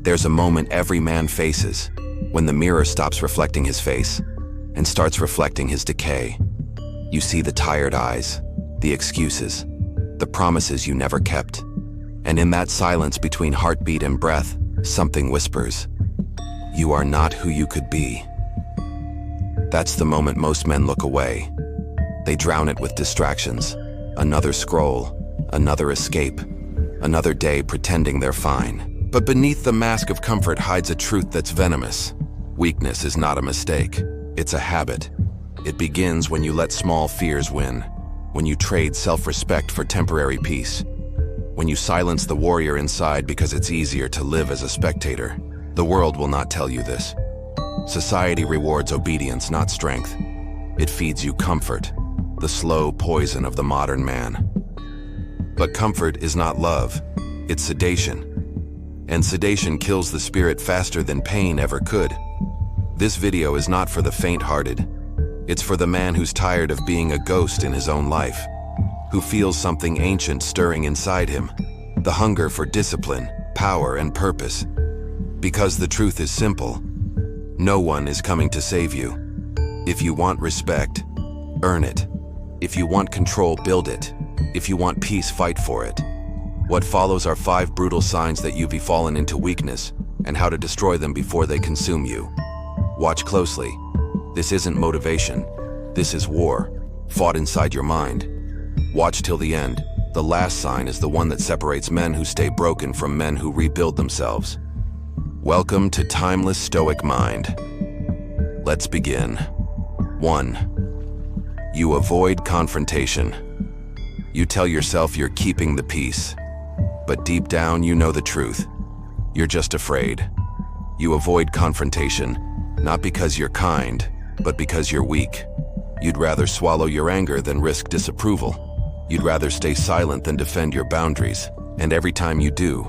There's a moment every man faces, when the mirror stops reflecting his face and starts reflecting his decay. You see the tired eyes, the excuses, the promises you never kept. And in that silence between heartbeat and breath, something whispers, "You are not who you could be." That's the moment most men look away. They drown it with distractions, another scroll, another escape, another day pretending they're fine. But beneath the mask of comfort hides a truth that's venomous. Weakness is not a mistake. It's a habit. It begins when you let small fears win, when you trade self-respect for temporary peace, when you silence the warrior inside because it's easier to live as a spectator. The world will not tell you this. Society rewards obedience, not strength. It feeds you comfort, the slow poison of the modern man. But comfort is not love, it's sedation. And sedation kills the spirit faster than pain ever could. This video is not for the faint-hearted. It's for the man who's tired of being a ghost in his own life, who feels something ancient stirring inside him, the hunger for discipline, power, and purpose. Because the truth is simple, no one is coming to save you. If you want respect, earn it. If you want control, build it. If you want peace, fight for it. What follows are 5 brutal signs that you've fallen into weakness and how to destroy them before they consume you. Watch closely. This isn't motivation. This is war, fought inside your mind. Watch till the end. The last sign is the one that separates men who stay broken from men who rebuild themselves. Welcome to Timeless Stoic Mind. Let's begin. 1. You avoid confrontation. You tell yourself you're keeping the peace, but deep down you know the truth. You're just afraid. You avoid confrontation, not because you're kind, but because you're weak. You'd rather swallow your anger than risk disapproval. You'd rather stay silent than defend your boundaries. And every time you do,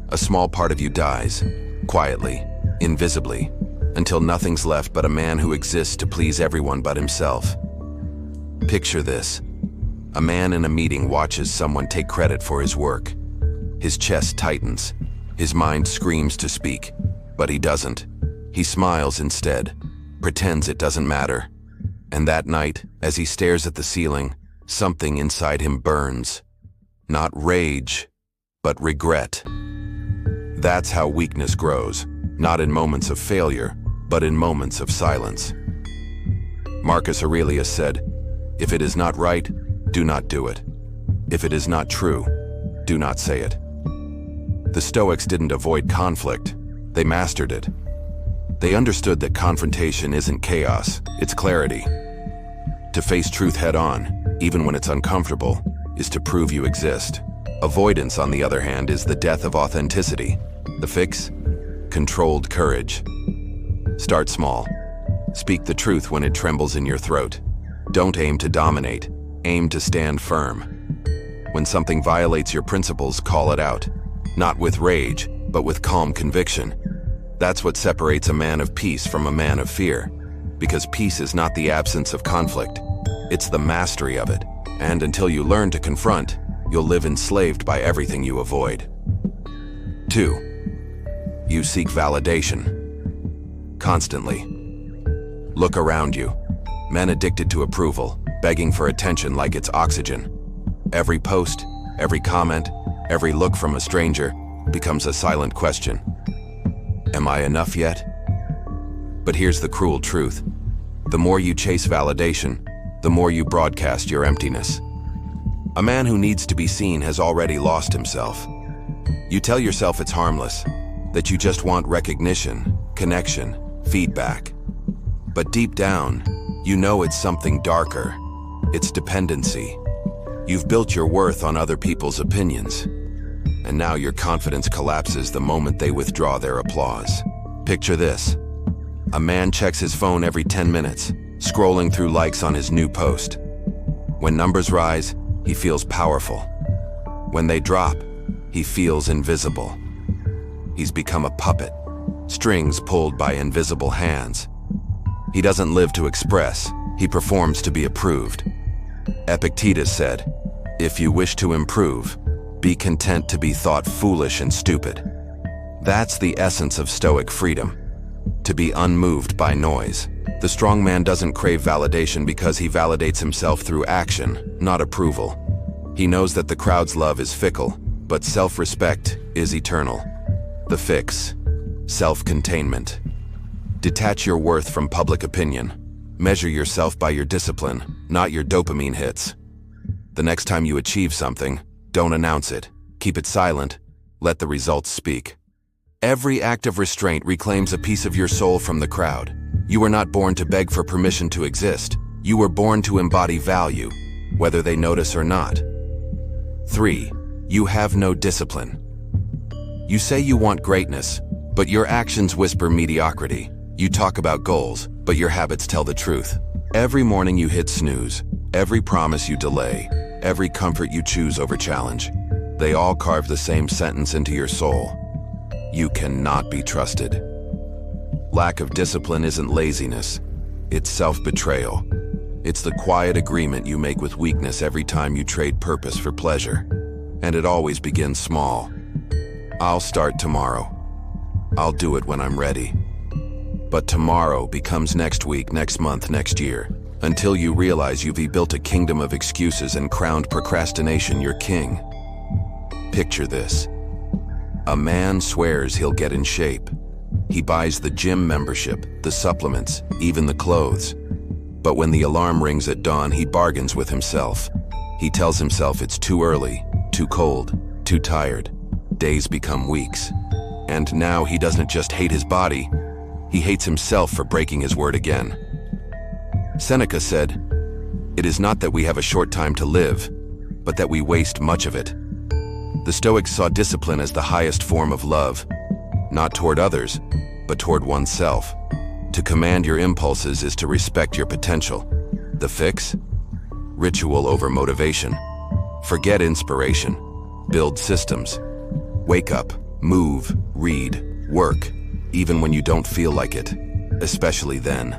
a small part of you dies, quietly, invisibly, until nothing's left but a man who exists to please everyone but himself. Picture this. A man in a meeting watches someone take credit for his work. His chest tightens. His mind screams to speak, but he doesn't. He smiles instead, pretends it doesn't matter. And that night, as he stares at the ceiling, something inside him burns. Not rage, but regret. That's how weakness grows, not in moments of failure, but in moments of silence. Marcus Aurelius said, "If it is not right, do not do it. If it is not true, do not say it." The Stoics didn't avoid conflict, they mastered it. They understood that confrontation isn't chaos, it's clarity. To face truth head-on, even when it's uncomfortable, is to prove you exist. Avoidance, on the other hand, is the death of authenticity. The fix? Controlled courage. Start small. Speak the truth when it trembles in your throat. Don't aim to dominate, aim to stand firm. When something violates your principles, call it out. Not with rage, but with calm conviction. That's what separates a man of peace from a man of fear. Because peace is not the absence of conflict, it's the mastery of it. And until you learn to confront, you'll live enslaved by everything you avoid. 2. You seek validation. Constantly. Look around you. Men addicted to approval, begging for attention like it's oxygen. Every post, every comment, every look from a stranger becomes a silent question. Am I enough yet? But here's the cruel truth. The more you chase validation, the more you broadcast your emptiness. A man who needs to be seen has already lost himself. You tell yourself it's harmless, that you just want recognition, connection, feedback. But deep down, you know it's something darker. It's dependency. You've built your worth on other people's opinions. And now your confidence collapses the moment they withdraw their applause. Picture this. A man checks his phone every 10 minutes, scrolling through likes on his new post. When numbers rise, he feels powerful. When they drop, he feels invisible. He's become a puppet, strings pulled by invisible hands. He doesn't live to express, he performs to be approved. Epictetus said, "If you wish to improve, be content to be thought foolish and stupid." That's the essence of Stoic freedom, to be unmoved by noise. The strong man doesn't crave validation because he validates himself through action, not approval. He knows that the crowd's love is fickle, but self-respect is eternal. The fix: self-containment. Detach your worth from public opinion. Measure yourself by your discipline, not your dopamine hits. The next time you achieve something, don't announce it. Keep it silent. Let the results speak. Every act of restraint reclaims a piece of your soul from the crowd. You were not born to beg for permission to exist. You were born to embody value, whether they notice or not. 3. You have no discipline. You say you want greatness, but your actions whisper mediocrity. You talk about goals, but your habits tell the truth. Every morning you hit snooze. Every promise you delay. Every comfort you choose over challenge. They all carve the same sentence into your soul: you cannot be trusted. Lack of discipline isn't laziness. It's self-betrayal. It's the quiet agreement you make with weakness every time you trade purpose for pleasure. And it always begins small. I'll start tomorrow. I'll do it when I'm ready. But tomorrow becomes next week, next month, next year, until you realize you've built a kingdom of excuses and crowned procrastination your king. Picture this. A man swears he'll get in shape. He buys the gym membership, the supplements, even the clothes. But when the alarm rings at dawn, he bargains with himself. He tells himself it's too early, too cold, too tired. Days become weeks. And now he doesn't just hate his body, he hates himself for breaking his word again. Seneca said, "It is not that we have a short time to live, but that we waste much of it." The Stoics saw discipline as the highest form of love, not toward others, but toward oneself. To command your impulses is to respect your potential. The fix? Ritual over motivation. Forget inspiration. Build systems. Wake up, move, read, work, even when you don't feel like it, especially then.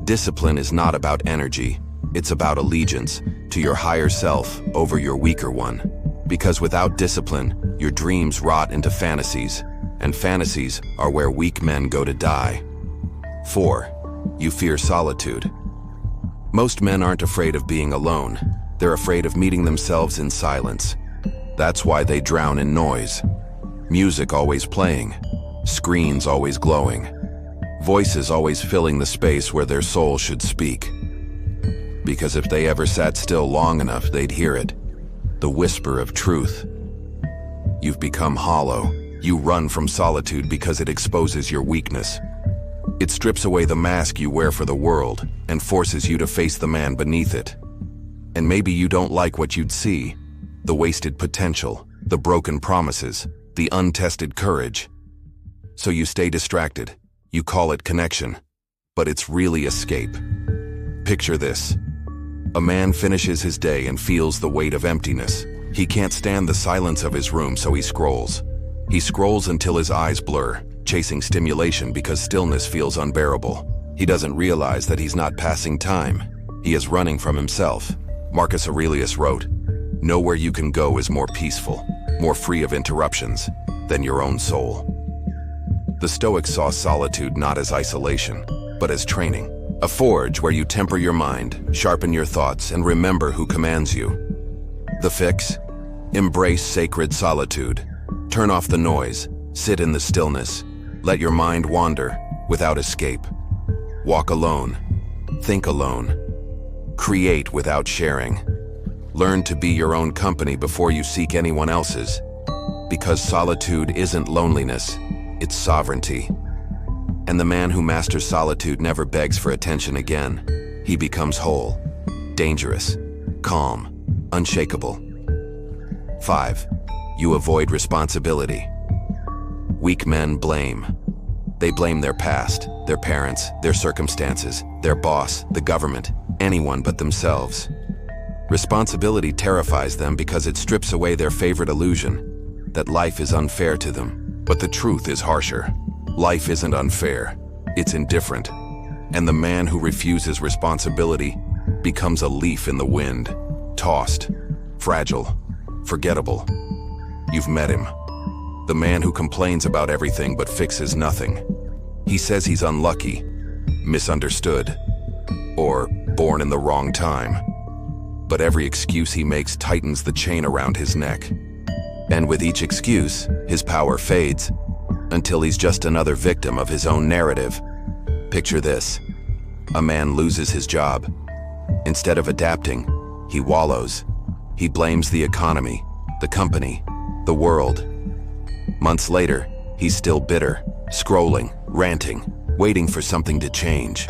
Discipline is not about energy, it's about allegiance to your higher self over your weaker one. Because without discipline, your dreams rot into fantasies, and fantasies are where weak men go to die. 4. You fear solitude. Most men aren't afraid of being alone. They're afraid of meeting themselves in silence. That's why they drown in noise. Music always playing, screens always glowing, voices always filling the space where their soul should speak. Because if they ever sat still long enough, they'd hear it. The whisper of truth. You've become hollow. You run from solitude because it exposes your weakness. It strips away the mask you wear for the world and forces you to face the man beneath it. And maybe you don't like what you'd see: the wasted potential, the broken promises, the untested courage. So you stay distracted. You call it connection, but it's really escape. Picture this. A man finishes his day and feels the weight of emptiness. He can't stand the silence of his room, so he scrolls. He scrolls until his eyes blur, chasing stimulation because stillness feels unbearable. He doesn't realize that he's not passing time. He is running from himself. Marcus Aurelius wrote, "Nowhere you can go is more peaceful, more free of interruptions, than your own soul." The Stoics saw solitude not as isolation, but as training. A forge where you temper your mind, sharpen your thoughts, and remember who commands you. The fix? Embrace sacred solitude. Turn off the noise, sit in the stillness, let your mind wander without escape. Walk alone, think alone, create without sharing. Learn to be your own company before you seek anyone else's. Because solitude isn't loneliness, it's sovereignty. And the man who masters solitude never begs for attention again. He becomes whole, dangerous, calm, unshakable. 5. You avoid responsibility. Weak men blame. They blame their past, their parents, their circumstances, their boss, the government, anyone but themselves. Responsibility terrifies them because it strips away their favorite illusion, that life is unfair to them. But the truth is harsher. Life isn't unfair, it's indifferent. And the man who refuses responsibility becomes a leaf in the wind, tossed, fragile, forgettable. You've met him. The man who complains about everything but fixes nothing. He says he's unlucky, misunderstood, or born in the wrong time. But every excuse he makes tightens the chain around his neck. And with each excuse, his power fades, until he's just another victim of his own narrative. Picture this. A man loses his job. Instead of adapting, he wallows. He blames the economy, the company, the world. Months later, he's still bitter, scrolling, ranting, waiting for something to change.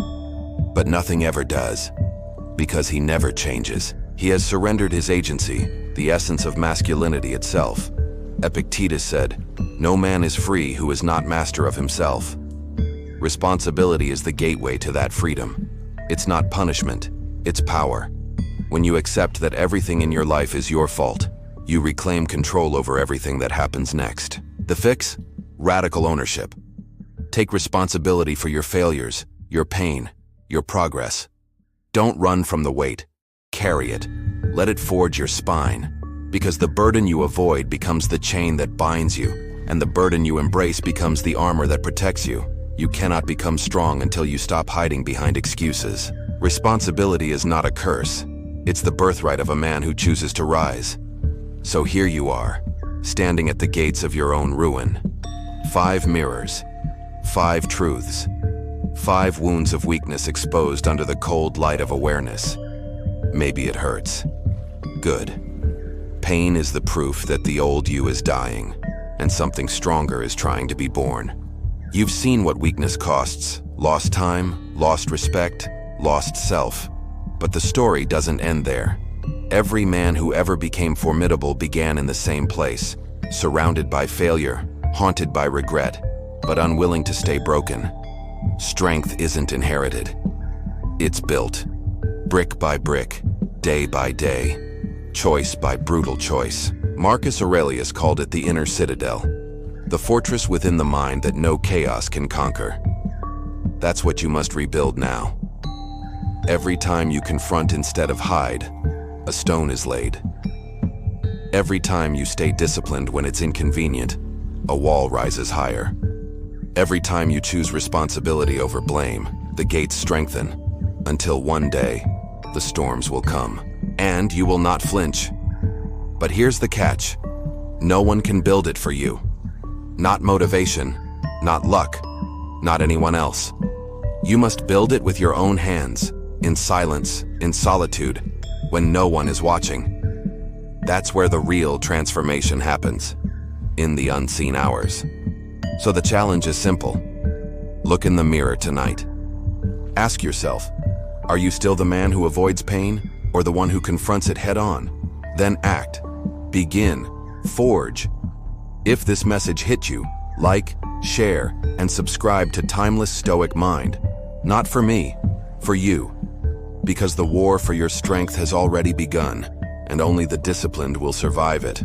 But nothing ever does, because he never changes. He has surrendered his agency, the essence of masculinity itself. Epictetus said, "No man is free who is not master of himself." Responsibility is the gateway to that freedom. It's not punishment, it's power. When you accept that everything in your life is your fault, you reclaim control over everything that happens next. The fix? Radical ownership. Take responsibility for your failures, your pain, your progress. Don't run from the weight. Carry it. Let it forge your spine. Because the burden you avoid becomes the chain that binds you, and the burden you embrace becomes the armor that protects you. You cannot become strong until you stop hiding behind excuses. Responsibility is not a curse. It's the birthright of a man who chooses to rise. So here you are, standing at the gates of your own ruin. 5 mirrors, 5 truths, 5 wounds of weakness exposed under the cold light of awareness. Maybe it hurts. Good. Pain is the proof that the old you is dying, and something stronger is trying to be born. You've seen what weakness costs: lost time, lost respect, lost self. But the story doesn't end there. Every man who ever became formidable began in the same place, surrounded by failure, haunted by regret, but unwilling to stay broken. Strength isn't inherited. It's built, brick by brick, day by day, choice by brutal choice. Marcus Aurelius called it the inner citadel, the fortress within the mind that no chaos can conquer. That's what you must rebuild now. Every time you confront instead of hide, a stone is laid. Every time you stay disciplined when it's inconvenient, a wall rises higher. Every time you choose responsibility over blame, the gates strengthen, until one day, the storms will come, and you will not flinch. But here's the catch. No one can build it for you. Not motivation, not luck, not anyone else. You must build it with your own hands, in silence, in solitude, when no one is watching. That's where the real transformation happens, in the unseen hours. So the challenge is simple. Look in the mirror tonight. Ask yourself, are you still the man who avoids pain, or the one who confronts it head-on? Then act. Begin. Forge. If this message hit you, like, share, and subscribe to Timeless Stoic Mind. Not for me, for you. Because the war for your strength has already begun, and only the disciplined will survive it.